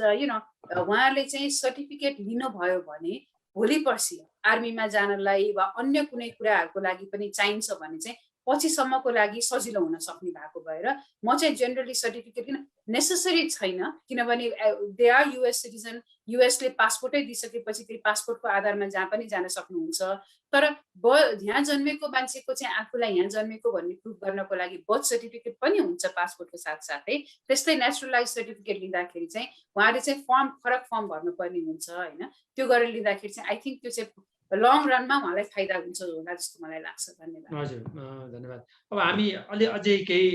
उहाँले चाहिँ सर्टिफिकेट लिनुभयो भने भोलि पर्सि आर्मीमा जानलाई वा अन्य कुनै कुराहरूको लागि पनि चाहिन्छ भने चाहिँ पछिसम्मको लागि सजिलो हुन सक्ने भएको भएर म चाहिँ जेनरली सर्टिफिकेट किन नेसेसरी छैन, किनभने दे आर युएस सिटिजन, युएसले पासपोर्टै दिइसकेपछि त्यही पासपोर्टको आधारमा जहाँ पनि जान सक्नुहुन्छ। तर यहाँ जन्मेको मान्छेको चाहिँ आफूलाई यहाँ जन्मेको भन्ने प्रुभ गर्नको लागि बर्थ सर्टिफिकेट पनि हुन्छ पासपोर्टको साथसाथै। त्यस्तै नेचुरलाइज सर्टिफिकेट लिँदाखेरि चाहिँ उहाँले चाहिँ फरक फर्म भर्नुपर्ने हुन्छ होइन। त्यो गरेर लिँदाखेरि चाहिँ आई थिङ्क त्यो चाहिँ लङ रनमा उहाँलाई फाइदा हुन्छ होला जस्तो मलाई लाग्छ। धन्यवाद। हजुर, धन्यवाद। अब हामी अझै केही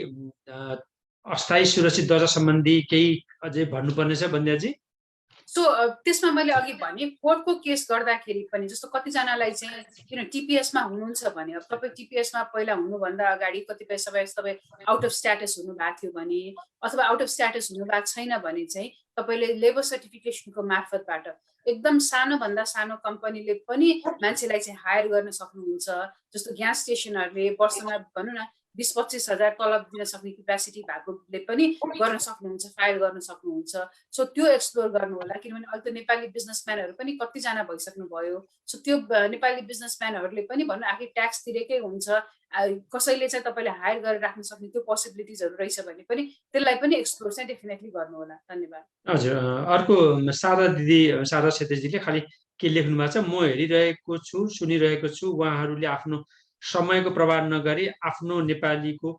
अस्थायी सुरक्षित दर्जा सम्बन्धी केही अझै भन्नुपर्ने छ बन्ध्याजी? सो त्यसमा मैले अघि भने कोर्टको केस गर्दाखेरि पनि जस्तो कतिजनालाई चाहिँ किन टिपिएसमा हुनुहुन्छ भने अब तपाईँ टिपिएसमा पहिला हुनुभन्दा अगाडि कतिपय समय तपाईँ आउट अफ स्ट्याटस हुनुभएको थियो भने अथवा आउट अफ स्ट्याटस हुनुभएको छैन भने चाहिँ तपाईँले लेबर सर्टिफिकेसनको मार्फतबाट एकदम सानोभन्दा सानो कम्पनीले पनि मान्छेलाई चाहिँ हायर गर्न सक्नुहुन्छ। जस्तो ग्यास स्टेसनहरूले वर्षमा भनौँ न 20-25 हजार तलब दिन सक्ने क्यापेसिटी भएकोले पनि गर्न सक्नुहुन्छ, फाइल गर्न सक्नुहुन्छ। सो त्यो एक्सप्लोर गर्नु होला, किनभने अहिले त नेपाली बिजनेसम्यानहरू पनि कतिजना भइसक्नु भयो। सो त्यो नेपाली बिजनेसम्यानहरूले पनि भन्नु आखिर ट्याक्स तिरेकै हुन्छ, कसैले चाहिँ तपाईँले हायर गरेर राख्न सक्ने त्यो पोसिबिलिटिजहरू रहेछ भने पनि त्यसलाई पनि एक्सप्लोर चाहिँ डेफिनेटली गर्नु होला। धन्यवाद। हजुर, अर्को शारदा छेत्रीजीले खालि के लेख्नु भएको छ, म हेरिरहेको छु, सुनिरहेको छु, उहाँहरूले आफ्नो समयको प्रभाव नगरी आफ्नो नेपालीको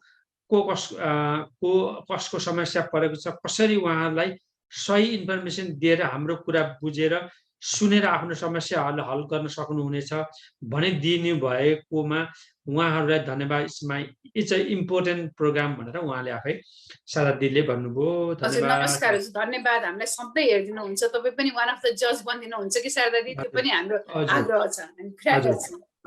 कसको समस्या परेको छ, कसरी उहाँलाई सही इन्फर्मेसन दिएर हाम्रो कुरा बुझेर सुनेर आफ्नो समस्या हल गर्न सक्नुहुनेछ भनिदिनु भएकोमा उहाँहरूलाई धन्यवाद। इट्स अ इम्पोर्टेन्ट प्रोग्राम भनेर उहाँले आफै शारदाजीले भन्नुभयो। धन्यवाद। नमस्कार, धन्यवाद। हामीलाई सधैँ हेरिदिनुहुन्छ, तपाईँ पनि वान अफ द जज बनिदिनुहुन्छ कि शारदाजी, त्यो पनि हाम्रो आग्रह छ।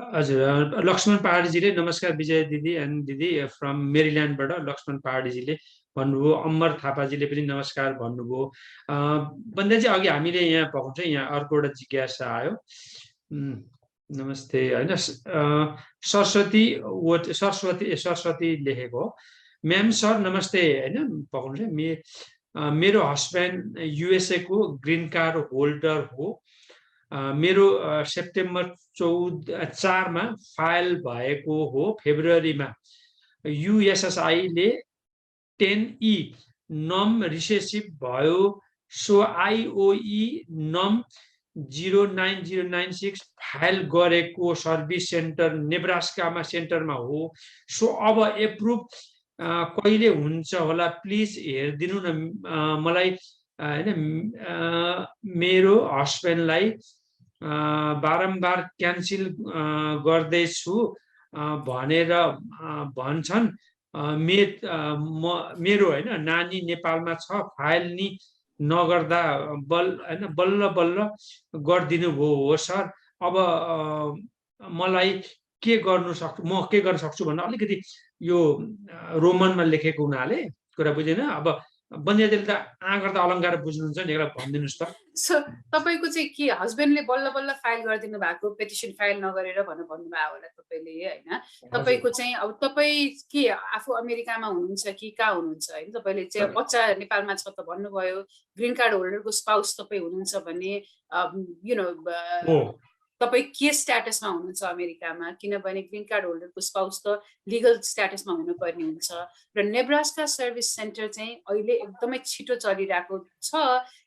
हजुर, लक्ष्मण पहाडीजीले नमस्कार विजय दिदी एन्ड दिदी फ्रम मेरील्यान्डबाट लक्ष्मण पहाडीजीले भन्नुभयो। अमर थापाजीले पनि नमस्कार भन्नुभयो। बन्देजी अघि हामीले यहाँ पकाउँछ, यहाँ अर्को एउटा जिज्ञासा आयो। नमस्ते होइन, सरस्वती लेखेको हो। म्याम सर नमस्ते होइन, पकाउँछ। मेरो हस्बेन्ड युएसए को ग्रीन कार्ड होल्डर हो। मेरो सेप्टेम्बर 4 मा फाइल भएको हो। फेब्रुअरीमा युएसएसआईले 10E नम रिसेसिभ भयो। सो आइओई नम 09096 फाइल गरेको सर्भिस सेन्टर नेब्रास्कामा सेन्टरमा हो। सो अब एप्रुभ कहिले हुन्छ होला प्लिज हेरिदिनु न मलाई होइन। मेरो हस्बेन्डलाई बारम्बार क्यान्सल गर्दैछु भनेर भन्छन्। मेरो होइन नानी नेपालमा छ, फाइल नि नगर्दा बल्ल गरिदिनु भयो हो सर। अब मलाई के गर्न सक्छु भन्दा अलिकति यो रोमनमा लेखेको हुनाले कुरा बुझेन। अब बन्ध्याजीले त गर्दा अलङ्कार बुझ्नुहुन्छ नि, एकलाई भनिदिनुहोस् त। सो तपाईँको चाहिँ के हस्बेन्डले बल्ल फाइल गरिदिनु भएको, पेटिसन फाइल नगरेर भनेर भन्नुभयो होला तपाईँले होइन। तपाईँको चाहिँ अब तपाईँ के आफू अमेरिकामा हुनुहुन्छ कि कहाँ हुनुहुन्छ होइन? तपाईँले चाहिँ बच्चा नेपालमा छ त भन्नुभयो, ग्रिन कार्ड होल्डरको स्पाउस तपाईँ हुनुहुन्छ भने यु नो तपाईँ के स्ट्याटसमा हुनुहुन्छ अमेरिकामा, किनभने ग्रिन कार्ड होल्डरको स्पाउस त लिगल स्ट्याटसमा हुनुपर्ने हुन्छ। र नेब्रास्का सर्भिस सेन्टर चाहिँ अहिले एकदमै छिटो चलिरहेको छ।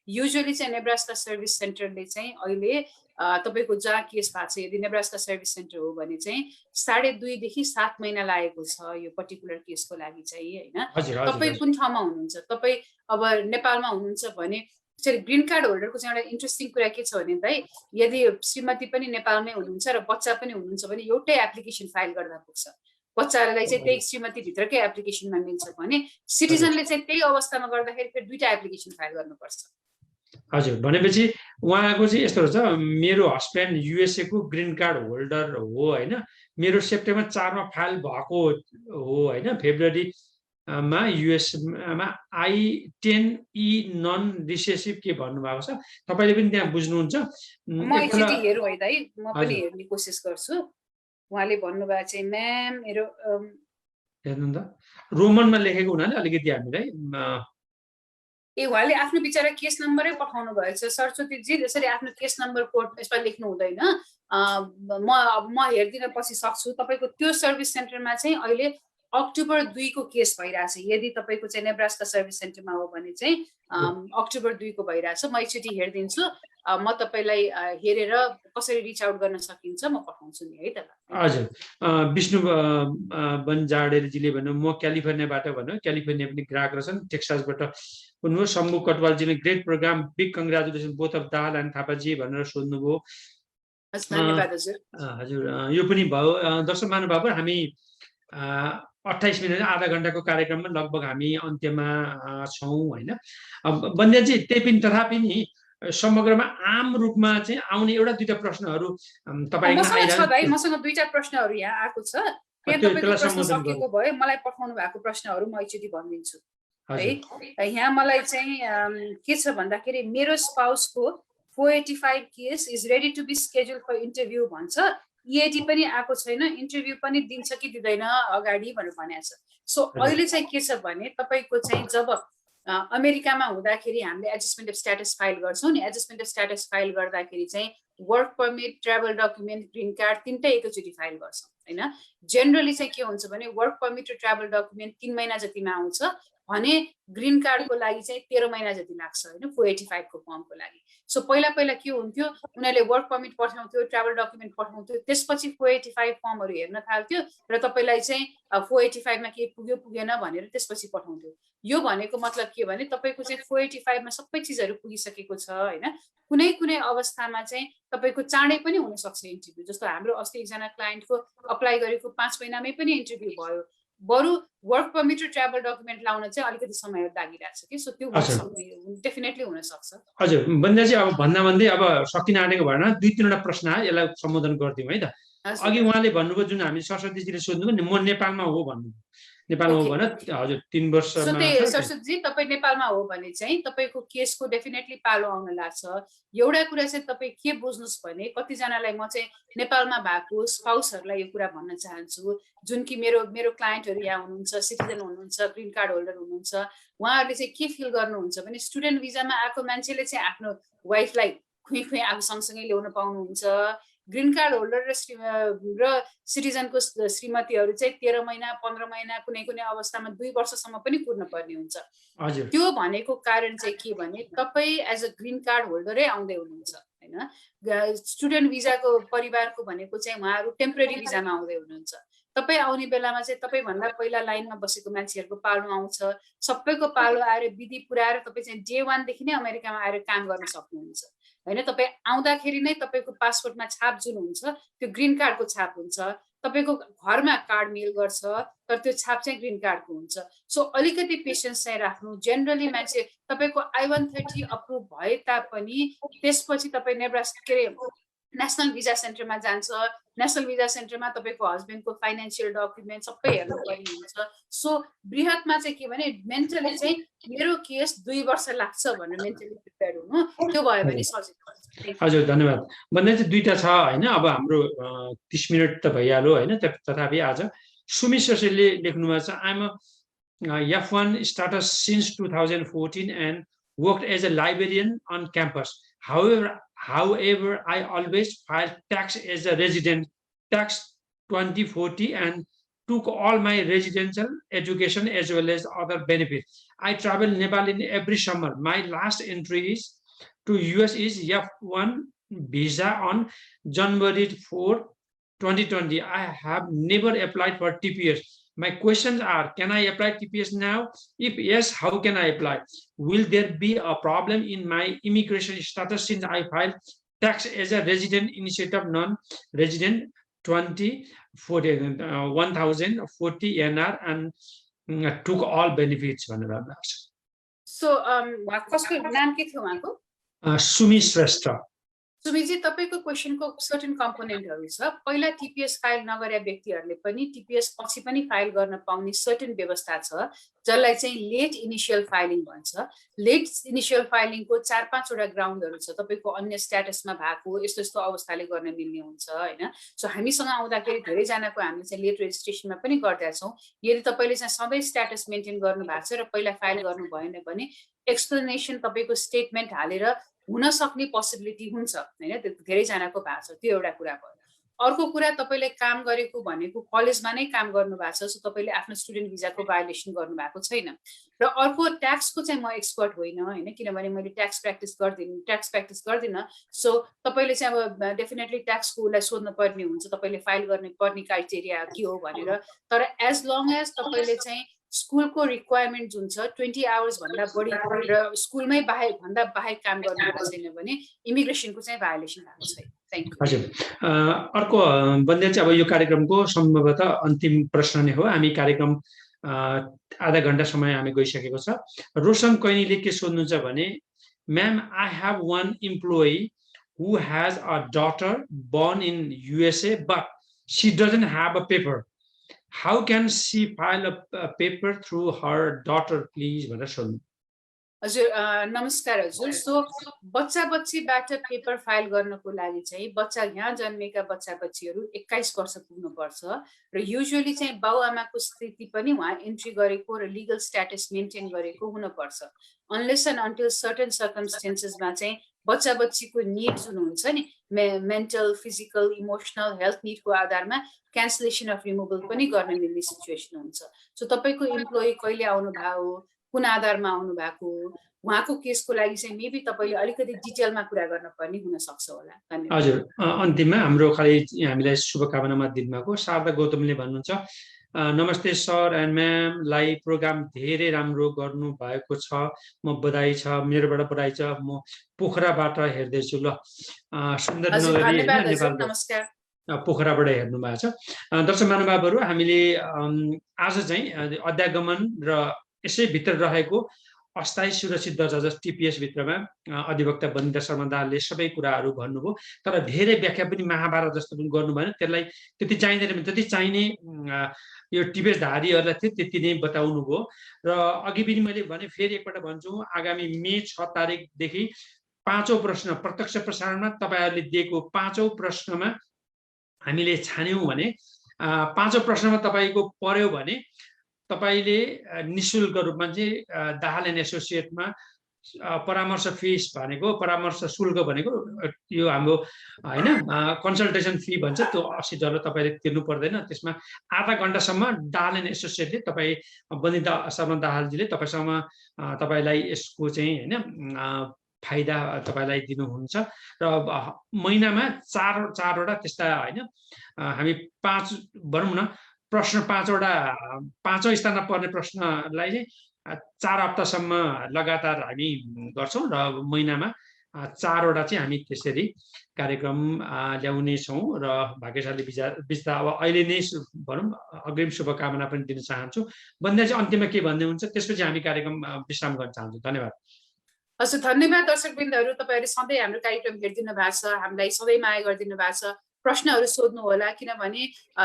युजुअली चाहिँ नेब्रास्का सर्भिस सेन्टरले चाहिँ अहिले तपाईँको जहाँ केस भएको छ, यदि नेब्रास्का सर्भिस सेन्टर हो भने चाहिँ 2.5 देखि 7 महिना लागेको छ यो पर्टिकुलर केसको लागि चाहिँ होइन। तपाईँ कुन ठाउँमा हुनुहुन्छ? तपाईँ अब नेपालमा हुनुहुन्छ भने ग्रिन कार्ड होल्डरको चाहिँ एउटा इन्ट्रेस्टिङ कुरा के छ भने भाइ, यदि श्रीमती पनि नेपालमै हुनुहुन्छ र बच्चा पनि हुनुहुन्छ भने एउटै एप्लिकेसन फाइल गर्दा पुग्छ। बच्चालाई चाहिँ त्यही श्रीमती भित्रकै एप्लिकेसनमा मिल्छ भने सिटिजनले चाहिँ त्यही अवस्थामा गर्दाखेरि फेरि 2टा एप्लिकेसन फाइल गर्नुपर्छ। हजुर, भनेपछि उहाँको चाहिँ यस्तो रहेछ, मेरो हस्बेन्ड युएसए को ग्रिन कार्ड होल्डर हो होइन। मेरो सेप्टेम्बर 4 मा फाइल भएको हो होइन। फेब्रुअरी मा युएसमा I-10E नन रिसेसिभ के भन्नुभएको छ, तपाईँले पनि त्यहाँ बुझ्नुहुन्छ। म एकचोटि हेरौँ है दाइ, म पनि हेर्ने कोसिस गर्छु। उहाँले भन्नुभएको चाहिँ म्याम मेरो हेर्नु त रोमनमा लेखेको हुनाले अलिकति हामीलाई उहाँले आफ्नो बिचरा केस नम्बरै पठाउनु भएछ सरस्वतीजी, त्यसरी आफ्नो केस नम्बर कोड यसमा लेख्नु हुँदैन। म हेर्दिन पछि सक्छु। तपाईँको त्यो सर्भिस सेन्टरमा चाहिँ अहिले अक्टोबर 2 को केस भइरहेछ। यदि तपाईँको चाहिँ नेब्रास्का सर्भिस सेन्टरमा हो भने चाहिँ अक्टोबर 2 को भइरहेछ। म एकचोटि हेरिदिन्छु। म तपाईँलाई हेरेर कसरी रिच आउट गर्न सकिन्छ म पठाउँछु नि है त। हजुर, विष्णु बनजाडेरजीले भन्नु म क्यालिफोर्नियाबाट भन्नु, क्यालिफोर्निया पनि ग्राहक रहेछन्, टेक्सासबाट हुनुभयो। शम्भु कटवालजीले great program, big congratulation both of दाल एन्ड थापाजी भनेर सोध्नुभयो। धन्यवाद हजुर। हजुर, यो पनि भयो। दर्शक महानुभावहरू, हामी 28 मिनट आधा घण्टाको कार्यक्रममा लगभग हामी अन्त्यमा छौँ होइन। बन्देजी, त्यही पनि तथापि नि समग्रमा आम रूपमा चाहिँ आउने एउटा दुईटा प्रश्नहरू मसँग दुईटा प्रश्नहरू यहाँ आएको छ। तपाईँको प्रश्न सकिएको भयो, मलाई पठाउनु भएको प्रश्नहरू म एकचोटि भनिदिन्छु है। यहाँ मलाई चाहिँ के छ भन्दाखेरि मेरो स्पाउसको 485 case is ready to be schedule for interview भन्छ। EAD पनि आएको छैन, इन्टरभ्यू पनि दिन्छ कि दिँदैन अगाडि भनेर भनेको छ। सो अहिले चाहिँ के छ भने तपाईँको चाहिँ जब अमेरिकामा हुँदाखेरि हामीले एडजस्टमेन्ट अफ स्ट्याटस फाइल गर्छौँ नि, एडजस्टमेन्ट अफ स्ट्याटस फाइल गर्दाखेरि चाहिँ work permit, travel document, green card तिनटै एकैचोटि फाइल गर्छौँ होइन। जेनरली चाहिँ के हुन्छ भने वर्क पर्मिट र ट्राभल डकुमेन्ट 3 महिना जतिमा आउँछ भने ग्रिन कार्डको लागि चाहिँ 13 महिना जति लाग्छ होइन, 485 को फर्मको लागि। सो पहिला के हुन्थ्यो, उनीहरूले वर्क पर्मिट पठाउँथ्यो, ट्राभल डकुमेन्ट पठाउँथ्यो, त्यसपछि 485 फर्महरू हेर्न थाल्थ्यो र तपाईँलाई चाहिँ 485 मा के पुग्यो पुगेन भनेर त्यसपछि पठाउँथ्यो। यो भनेको मतलब के भने तपाईँको चाहिँ 485 मा सबै चिजहरू पुगिसकेको छ होइन। कुनै कुनै अवस्थामा चाहिँ तपाईँको चाँडै पनि हुनसक्छ इन्टरभ्यू। जस्तो हाम्रो अस्ति एकजना क्लाइन्टको अप्लाई गरेको 5 महिनामै पनि इन्टरभ्यू भयो। बरु वर्क पर्मिट र ट्राभल डकुमेन्ट लाउन चाहिँ अलिकति समय लागिरहेको छ कि। सो त्यो डेफिनेटली हुन सक्छ। हजुर बन्देजी, अब भन्दै अब सकिन आँटेको भएन, 2-3वटा प्रश्न आयो, यसलाई सम्बोधन गरिदिउँ है त। अघि उहाँले भन्नुभयो, जुन हामी सरस्वतीजीले सोध्नुभयो नि, म नेपालमा हो भन्नु, नेपालमा हो भने हजुर 3 वर्षमा। सरस्वतीजी तपाईँ नेपालमा हो भने चाहिँ तपाईँको केसको डेफिनेटली पालो आउन लाग्छ। एउटा कुरा चाहिँ तपाईँ के बुझ्नुहोस् भने कतिजनालाई म चाहिँ नेपालमा भएको स्पाउसहरूलाई यो कुरा भन्न चाहन्छु, जुन कि मेरो क्लाइन्टहरू यहाँ हुनुहुन्छ, सिटिजन हुनुहुन्छ, ग्रिन कार्ड होल्डर हुनुहुन्छ, उहाँहरूले चाहिँ के फिल गर्नुहुन्छ भने स्टुडेन्ट भिजामा आएको मान्छेले चाहिँ आफ्नो वाइफलाई खुइ आफू सँगसँगै ल्याउन पाउनुहुन्छ। ग्रिन कार्ड होल्डर र सिटिजनको श्रीमतीहरू चाहिँ 13 महिना 15 महिना कुनै अवस्थामा 2 वर्षसम्म पनि कुर्न पर्ने हुन्छ। त्यो भनेको कारण चाहिँ के भने तपाईँ एज अ ग्रिन कार्ड होल्डरै आउँदै हुनुहुन्छ होइन। स्टुडेन्ट भिजाको परिवारको भनेको चाहिँ उहाँहरू टेम्परेरी भिजामा आउँदै हुनुहुन्छ। तपाईँ आउने बेलामा चाहिँ तपाईँभन्दा पहिला लाइनमा बसेको मान्छेहरूको पालो आउँछ। सबैको पालो आएर विधि पुऱ्याएर तपाईँ चाहिँ डे 1 देखि नै अमेरिकामा आएर काम गर्न सक्नुहुन्छ होइन। तपाईँ आउँदाखेरि नै तपाईँको पासपोर्टमा छाप जुन हुन्छ त्यो ग्रिन कार्डको छाप हुन्छ। तपाईँको घरमा कार्ड मेल गर्छ तर त्यो छाप चाहिँ ग्रिन कार्डको हुन्छ। सो अलिकति पेसेन्स चाहिँ राख्नु। जेनरली मान्छे तपाईँको I-130 अप्रुभ भए तापनि त्यसपछि तपाईँ नेसनल भिजा सेन्टरमा जान्छ। नेसनल भिजा सेन्टरमा तपाईँको हस्बेन्डको फाइनेन्सियल डकुमेन्ट सबै हेर्नु पर्ने हुन्छ। सो बृहतमा चाहिँ के भने मेन्टली चाहिँ मेरो केस 2 वर्ष लाग्छ भनेर मेन्टली प्रिपेयर हुनु, त्यो भयो भने सजिलो। हजुर धन्यवाद। भन्दै चाहिँ 2टा छ होइन। अब हाम्रो 30 मिनट त भइहाल्यो होइन। तथापि आज सुमी शशीले लेख्नु भएको छ, I'm F1 status since 2014 and worked as a librarian on campus. However, I always filed tax as a resident, tax 2040, and took all my residential education as well as other benefits. I travel Nepal in every summer. My last entry is to US is F1 visa on January 4, 2020. I have never applied for TPS. My questions are, can I apply TPS now? If yes, how can I apply? Will there be a problem in my immigration status since I filed tax as a resident instead of non-resident 1040 NR and took all benefits? So, कसको नाम के थियो उहाँको? सुमी श्रेष्ठ. सुमितजी, तपाईँको क्वेसनको certain कम्पोनेन्टहरू छ। पहिला टिपीएस file नगरेका व्यक्तिहरूले पनि टिपीएस पछि पनि फाइल गर्न पाउने सर्टेन व्यवस्था छ, जसलाई चाहिँ लेट इनिसियल फाइलिङ भन्छ। लेट इनिसियल फाइलिङको 4-5 वटा ग्राउन्डहरू छ। तपाईँको अन्य स्ट्याटसमा भएको यस्तो यस्तो अवस्थाले गर्न मिल्ने हुन्छ होइन। सो हामीसँग आउँदाखेरि धेरैजनाको हामीले चाहिँ लेट रेजिस्ट्रेसनमा पनि गर्दा छौँ। यदि तपाईँले चाहिँ सबै स्ट्याटस मेन्टेन गर्नु भएको छ र पहिला फाइल गर्नु भएन भने एक्सप्लेनेसन तपाईँको स्टेटमेन्ट हालेर हुन सक्ने पोसिबिलिटी हुन्छ होइन। त्यो धेरैजनाको भएको छ। त्यो एउटा कुरा भयो। अर्को कुरा, तपाईँले काम गरेको भनेको कलेजमा नै काम गर्नु भएको छ, सो तपाईँले आफ्नो स्टुडेन्ट भिजाको भायोलेसन गर्नु भएको छैन। र अर्को, ट्याक्सको चाहिँ म एक्सपर्ट होइन होइन, किनभने मैले ट्याक्स प्र्याक्टिस गर्दिनँ। सो तपाईँले चाहिँ अब डेफिनेटली ट्याक्सको उसलाई सोध्नु पर्ने हुन्छ, तपाईँले फाइल गर्ने पर्ने क्राइटेरिया के हो भनेर। तर एज लङ एज तपाईँले चाहिँ स्कुलको रिक्वायरमेन्ट जुन छ 20 आवर्स भन्दा बढी र स्कुलमै भन्दा बाहेक काम गर्नुभएको छैन भने इमिग्रेसनको चाहिँ भायोलेसन भएको छैन। Thank you. हजुर, अर्को बन्ध्या चाहिँ अब यो कार्यक्रमको सम्भवतः अन्तिम प्रश्न नै हो। हामी कार्यक्रम आधा घण्टा समय हामी गइसकेको छ। रोशन कैनीले के सोध्नुहुन्छ भने, ma'am, I have one employee who has a daughter born in USA but she doesn't have a paper. How can she file a paper through her daughter, please? भनेर सोध्नु। हजुर, नमस्कार हजुर। सो बच्चा बच्चीबाट पेपर फाइल गर्नको लागि चाहिँ बच्चा यहाँ जन्मेका बच्चा बच्चीहरू 21 वर्ष पुग्नुपर्छ र युजुअली चाहिँ बाउआमाको स्थिति पनि उहाँ एन्ट्री गरेको र लिगल स्ट्याटस मेन्टेन गरेको हुनुपर्छ। अनलेस एन्ड अन्टिल सर्टेन सर्कमस्टेन्सेसमा चाहिँ बच्चा बच्चीको निड जुन हुन्छ नि, मेन्टल, फिजिकल, इमोसनल हेल्थ निडको आधारमा क्यान्सलेसन अफ रिमुभल पनि गर्न मिल्ने सिचुएसन हुन्छ। सो तपाईँको इम्प्लोइ कहिले आउनुभयो, कुन आधारमा आउनु भएको, उहाँको केसको लागि चाहिँ मेबी तपाईँले अलिकति डिटेलमा कुरा गर्न पर्ने हुन सक्छ होला। धन्यवाद। हजुर, अन्तिममा हाम्रो खालि हामीलाई शुभकामना मत दिनुभएको शारदा गौतमले भन्नुहुन्छ, नमस्ते सर एन्ड म्यामलाई प्रोग्राम धेरै राम्रो गर्नु भएको छ, म बधाई छ, मेरोबाट बधाई छ, म पोखराबाट हेर्दैछु। ल, सुन्दर नगरी नेपाल पोखराबाट हेर्नु भएको छ। दर्शक महानुभावहरू, हामीले आज चाहिँ अध्यागमन र यसै भित्र रहेको अस्थायी सुरक्षित दर्जा जस्तो टिपीएस भित्रमा अधिवक्ता बन्दिता शर्मा दाहालले सबै कुराहरू भन्नुभयो। तर धेरै व्याख्या पनि महाभारत जस्तो पनि गर्नु भएन। त्यसलाई त्यति चाहिँदैन भने जति चाहिने यो टिपीएस धारीहरूलाई थियो त्यति नै बताउनु भयो। र अघि पनि मैले भने, फेरि एकपल्ट भन्छु, आगामी मे 6 तारिकदेखि 5औं प्रश्न प्रत्यक्ष प्रसारणमा तपाईँहरूले दिएको 5औं प्रश्नमा हामीले छान्यौँ भने 5औं प्रश्नमा तपाईँको पर्यो भने तपाईले निशुल्क रूपमा चाहिँ दाहाल एन्ड एसोसिएटमा परामर्श फिस भनेको, परामर्श शुल्क भनेको यो हाम्रो हैन कन्सल्टेसन फी भन्छ, त्यो $80 तपाईले तिर्नु पर्दैन। त्यसमा आधा घण्टासम्म दाहाल एन्ड एसोसिएटले तपाई बन्दिता शर्मा दाहालजीले तपाईसँग तपाईलाई यसको चाहिँ हैन फाइदा तपाईलाई दिनुहुन्छ। र महिनामा 4 वटा त्यस्ता हैन हामी 5 भनौँ न प्रश्न 5 वटा 5औं स्थानमा पर्ने प्रश्नलाई चाहिँ 4 हप्तासम्म लगातार हामी गर्छौं र महिनामा 4 वटा चाहिँ हामी त्यसरी कार्यक्रम ल्याउने छौं। र भाग्यशाली बिस्ता अब अहिले नै भनौं अग्रिम शुभकामना पनि दिन चाहन्छु। बन्ध्या चाहिँ अन्त्यमा के भन्दै हुन्छ, त्यसपछि हामी कार्यक्रम विश्राम गर्न चाहन्छु। धन्यवाद। हजुर, धन्यवाद दर्शकवृन्दहरू, तपाईहरु सधैँ हाम्रो कार्यक्रम हेरिदिनु भएको छ, हामीलाई सधैँ माया गरिदिनु भएको छ। प्रश्नहरू सोध्नु होला, किनभने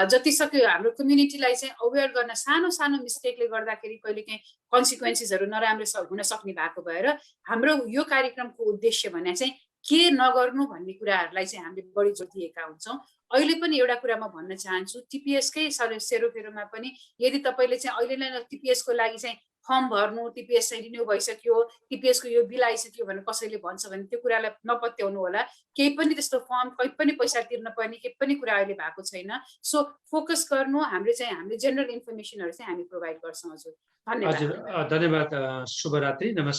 जति सक्यो हाम्रो कम्युनिटीलाई चाहिँ अवेयर गर्न सानो सानो मिस्टेकले गर्दाखेरि कहिलेकाहीँ कन्सिक्वेन्सेसहरू नराम्रो हुन सक्ने भएको भएर हाम्रो यो कार्यक्रमको उद्देश्य भने चाहिँ के नगर्नु भन्ने कुराहरूलाई चाहिँ हामीले बढी जोड दिएका हुन्छौँ। अहिले पनि एउटा कुरा म भन्न चाहन्छु, टिपीएसकै सेरोफेरोमा पनि यदि तपाईले चाहिँ अहिले नै टिपीएसको लागि चाहिँ फर्म भर्नु, टिपीएस चाहिँ रिन्यू भइसक्यो, टिपीएसको यो बिल आइसक्यो भनेर कसैले भन्छ भने त्यो कुरालाई नपत्याउनु होला। केही पनि त्यस्तो फर्म, कहीँ पनि पैसा तिर्न पर्ने केही पनि कुरा अहिले भएको छैन। सो फोकस गर्नु, हामीले जेनरल इन्फर्मेसनहरू चाहिँ हामी प्रोभाइड गर्छौँ। हजुर, धन्यवाद। हजुर, धन्यवाद। शुभरात्रि, नमस्कार।